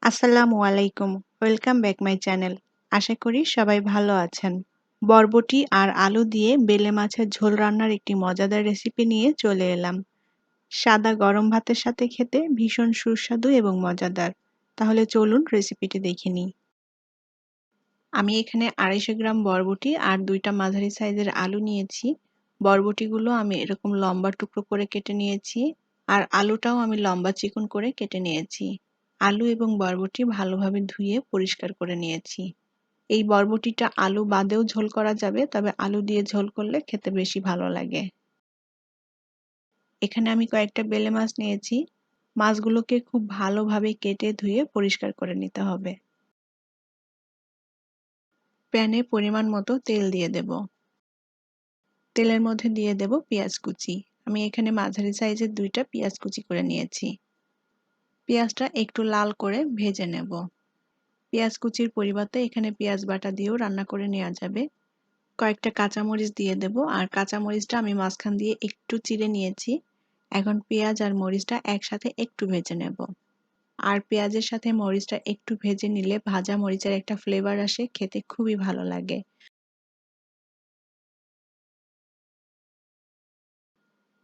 আসসালামু আলাইকুম। Welcome back my channel. আশা করি সবাই ভালো আছেন। বরবটি আর আলু দিয়ে বেলে মাছের ঝোল রান্নার একটি মজাদার রেসিপি নিয়ে চলে এলাম। সাদা গরম ভাতের সাথে খেতে ভীষণ সুস্বাদু এবং মজাদার। তাহলে চলুন রেসিপিটি দেখে নিই। আমি এখানে 250 গ্রাম বরবটি আর 2টা মাঝারি সাইজের আলু নিয়েছি। বরবটিগুলো আমি এরকম লম্বা টুকরো করে কেটে নিয়েছি আর আলুটাও আমি লম্বা চিকন করে কেটে নিয়েছি। আলু এবং বরবটি ভালোভাবে ধুয়ে পরিষ্কার করে নিয়েছি। এই বরবটিটা আলু বাদেও ঝোল করা যাবে, তবে আলু দিয়ে ঝোল করলে খেতে বেশি ভালো লাগে। এখানে আমি কয়েকটা বেলে মাছ নিয়েছি। মাছগুলোকে খুব ভালোভাবে কেটে ধুয়ে পরিষ্কার করে নিতে হবে। প্যানে পরিমাণ মতো তেল দিয়ে দেব। তেলের মধ্যে দিয়ে দেব পেঁয়াজ কুচি। আমি এখানে মাঝারি সাইজের 2টা পেঁয়াজ কুচি করে নিয়েছি। পেঁয়াজটা একটু লাল করে ভেজে নেব। পেঁয়াজ কুচির পরিবর্তে এখানে পেঁয়াজ বাটা দিয়েও রান্না করে নেওয়া যাবে। কয়েকটা কাঁচামরিচ দিয়ে দেব আর কাঁচামরিচটা আমি মাঝখান দিয়ে একটু চিড়ে নিয়েছি। এখন পেঁয়াজ আর মরিচটা একসাথে একটু ভেজে নেব। আর পেঁয়াজের সাথে মরিচটা একটু ভেজে নিলে ভাজা মরিচের একটা ফ্লেভার আসে, খেতে খুবই ভালো লাগে।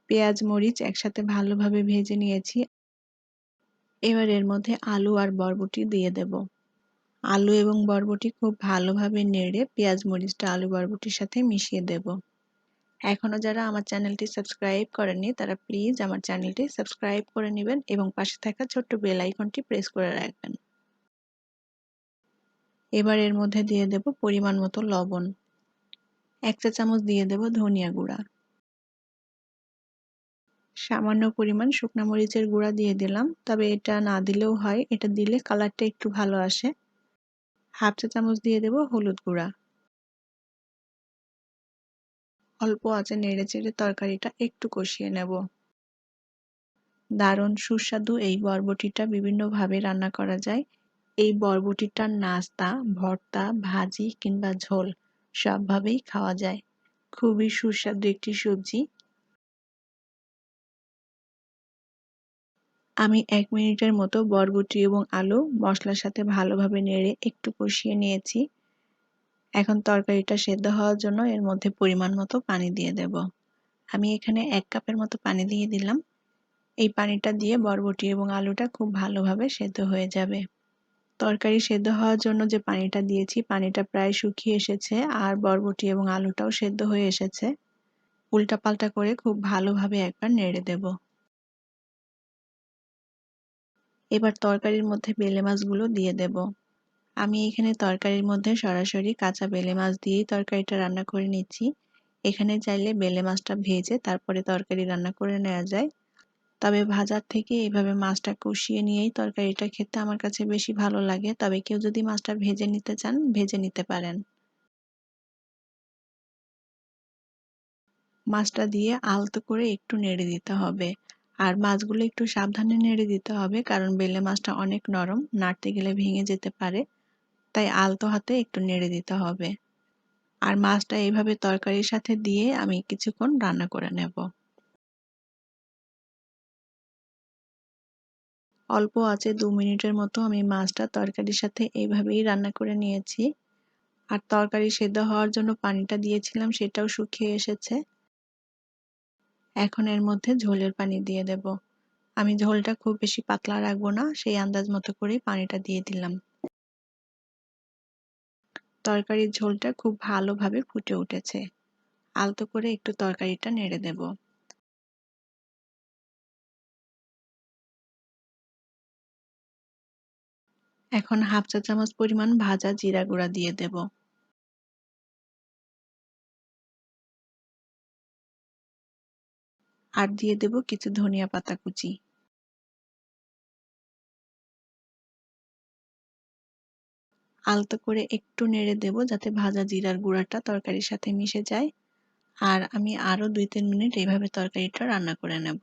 পেঁয়াজ মরিচ একসাথে ভালোভাবে ভেজে নিয়েছি। এবার এর মধ্যে আলু আর বরবটি দিয়ে দেব। আলু এবং বরবটি খুব ভালোভাবে নেড়ে পেঁয়াজ মরিচটা আলু বরবটির সাথে মিশিয়ে দেব। এখনো যারা আমার চ্যানেলটি সাবস্ক্রাইব করেননি তারা প্লিজ আমার চ্যানেলটি সাবস্ক্রাইব করে নেবেন এবং পাশে থাকা ছোট্ট বেল আইকনটি প্রেস করে রাখবেন। এবার এর মধ্যে দিয়ে দেব পরিমাণ মতো লবণ। 1 চা চামচ দিয়ে দেব ধনিয়া গুঁড়া। সামান্য পরিমাণ শুকনা মরিচের গুঁড়া দিয়ে দিলাম, তবে এটা না দিলেও হয়, এটা দিলে কালারটা একটু ভালো আসে। 1/2 চা চামচ দিয়ে দেব হলুদ গুঁড়া। অল্প আঁচে নেড়েচেড়ে তরকারিটা একটু কষিয়ে নেব। দারুণ সুস্বাদু এই বরবটিটা বিভিন্নভাবে রান্না করা যায়। এই বরবটিটার নাস্তা, ভর্তা, ভাজি কিংবা ঝোল সবভাবেই খাওয়া যায়। খুবই সুস্বাদু একটি সবজি। আমি 1 মিনিটের মতো বরবটি এবং আলু মশলার সাথে ভালোভাবে নেড়ে একটু কষিয়ে নিয়েছি। এখন তরকারিটা সেদ্ধ হওয়ার জন্য এর মধ্যে পরিমাণ মতো পানি দিয়ে দেব। আমি এখানে 1 কাপের মতো পানি দিয়ে দিলাম। এই পানিটা দিয়ে বরবটি এবং আলুটা খুব ভালোভাবে সেদ্ধ হয়ে যাবে। তরকারি সেদ্ধ হওয়ার জন্য যে পানিটা দিয়েছি, পানিটা প্রায় শুকিয়ে এসেছে আর বরবটি এবং আলুটাও সেদ্ধ হয়ে এসেছে। উল্টাপাল্টা করে খুব ভালোভাবে একবার নেড়ে দেব। এবার তরকারির মধ্যে বেলে মাছগুলো দিয়ে দেব। আমি এখানে তরকারির মধ্যে সরাসরি কাঁচা বেলে মাছ দিয়েই তরকারিটা রান্না করে নিচ্ছি। এখানে চাইলে বেলে মাছটা ভেজে তারপরে তরকারি রান্না করে নেওয়া যায়। তবে ভাজার থেকে এভাবে মাছটা কষিয়ে নিয়েই তরকারিটা খেতে আমার কাছে বেশি ভালো লাগে। তবে কেউ যদি মাছটা ভেজে নিতে চান, ভেজে নিতে পারেন। মাছটা দিয়ে আলতো করে একটু নেড়ে দিতে হবে। আর মাছগুলো একটু সাবধানে নেড়ে দিতে হবে, কারণ বেলে মাছটা অনেক নরম, নাড়তে গেলে ভেঙে যেতে পারে। তাই আলতো হাতে একটু নেড়ে দিতে হবে। আর মাছটা এইভাবে তরকারির সাথে দিয়ে আমি কিছুক্ষণ রান্না করে নেব। অল্প আঁচে 2 মিনিটের মতো আমি মাছটা তরকারির সাথে এইভাবেই রান্না করে নিয়েছি। আর তরকারি সেদ্ধ হওয়ার জন্য পানিটা দিয়েছিলাম, সেটাও শুকিয়ে এসেছে। এখন এর মধ্যে ঝোলের পানি দিয়ে দেব। আমি ঝোলটা খুব বেশি পাতলা রাখবো না, সেই আন্দাজ মতো করেই পানিটা দিয়ে দিলাম। তরকারির ঝোলটা খুব ভালোভাবে ফুটে উঠেছে। আলতো করে একটু তরকারিটা নেড়ে দেব। এখন 1/2 চা চামচ পরিমাণ ভাজা জিরা গুঁড়া দিয়ে দেব। আর দিয়ে দেব কিছু ধনিয়া পাতা কুচি। আলতো করে একটু নেড়ে দেব যাতে ভাজা জিরার গুঁড়াটা তরকারির সাথে মিশে যায়। আর আমি আরো 2-3 মিনিট এইভাবে তরকারিটা রান্না করে নেব।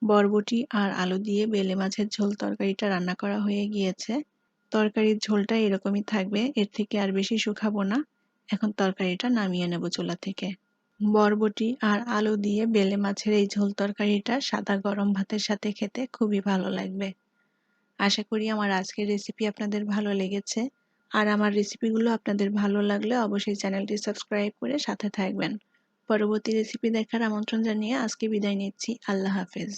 বরবটি আর আলু দিয়ে বেলে মাছের ঝোল তরকারিটা রান্না করা হয়ে গিয়েছে। তরকারির ঝোলটা এরকমই থাকবে, এর থেকে আর বেশি শুকাবো না। এখন তরকারিটা নামিয়ে নেব চুলা থেকে। বরবটি আর আলু দিয়ে বেলে মাছের এই ঝোল তরকারিটা সাদা গরম ভাতের সাথে খেতে খুবই ভালো লাগবে। আশা করি আমার আজকের রেসিপি আপনাদের ভালো লেগেছে। আর আমার রেসিপিগুলো আপনাদের ভালো লাগলে অবশ্যই চ্যানেলটি সাবস্ক্রাইব করে সাথে থাকবেন। পরবর্তী রেসিপি দেখার আমন্ত্রণ জানিয়ে আজকে বিদায় নিচ্ছি। আল্লাহ হাফেজ।